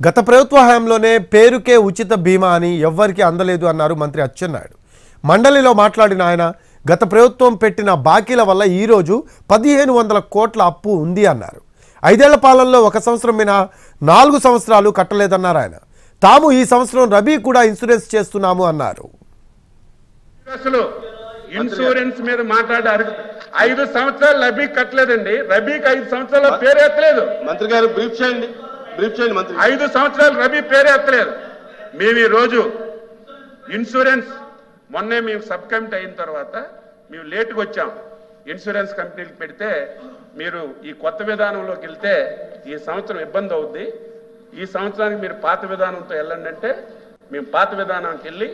గత ప్రభుత్వ హయాంలోనే పేరుకే ఉచిత బీమా అని ఎవ్వరికీ అందలేదు అన్నారు మంత్రి అచ్చెన్నాయుడు. మండలిలో మాట్లాడిన ఆయన గత ప్రభుత్వం పెట్టిన బాకీల వల్ల ఈ రోజు 1500 కోట్ల అప్పు ఉంది అన్నారు. 5 ఏళ్ల పాలనలో 1 సంవత్సరం మినహా 4 సంవత్సరాలు కట్టలేదన్నారు ఆయన. తాము ఈ సంవత్సరం రబీ కూడా ఇన్సూరెన్స్ చేస్తున్నాము అన్నారు. ఇన్సూరెన్స్ మీద మాట్లాడారు. 5 సంవత్సరాలు రబీ కట్టలేదండి. రబీకి 5 సంవత్సరాల పేరు ఎత్తలేదు. మంత్రి గారు బ్రీఫ్ చేయండి మంత్రి. 5 సంవత్సరాలు రబీ పేరు ఎత్తలేదు. మేము ఈ రోజు ఇన్సూరెన్స్ మొన్నే మేము సబ్ కమిటీ అయిన తర్వాత మేము లేటుగా వచ్చాం. ఇన్సూరెన్స్ కంపెనీలకు పెడితే మీరు ఈ కొత్త విధానంలోకి వెళ్తే ఈ సంవత్సరం ఇబ్బంది అవుద్ది, ఈ సంవత్సరానికి మీరు పాత విధానంతో వెళ్ళండి అంటే మేము పాత విధానానికి వెళ్ళి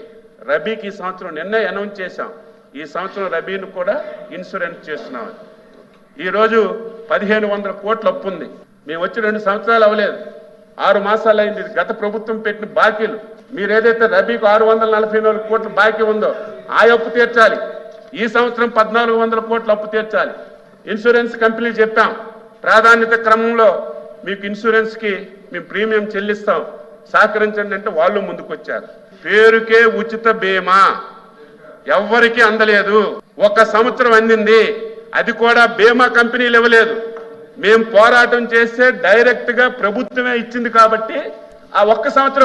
రబీకి ఈ సంవత్సరం నిన్నే అనౌన్స్ చేశాం. ఈ సంవత్సరం రబీని కూడా ఇన్సూరెన్స్ చేస్తున్నాం. ఈరోజు 1500 కోట్ల అప్పు ఉంది. మేము వచ్చి 2 సంవత్సరాలు అవ్వలేదు, 6 మాసాలు అయింది. గత ప్రభుత్వం పెట్టిన బాకీలు మీరు ఏదైతే రబీకి 644 కోట్ల బాకీ ఉందో ఆ అప్పు తీర్చాలి. ఈ సంవత్సరం 1400 కోట్ల అప్పు తీర్చాలి. ఇన్సూరెన్స్ కంపెనీలు చెప్పాం, ప్రాధాన్యత క్రమంలో మీకు ఇన్సూరెన్స్కి మేము ప్రీమియం చెల్లిస్తాం, సహకరించండి అంటే వాళ్ళు ముందుకు వచ్చారు. పేరుకే ఉచిత బీమా ఎవ్వరికీ అందలేదు. 1 సంవత్సరం అందింది, అది కూడా బీమా కంపెనీలు ఇవ్వలేదు. మేము పోరాటం చేస్తే డైరెక్ట్ గా ప్రభుత్వమే ఇచ్చింది కాబట్టి ఆ 1 సంవత్సరం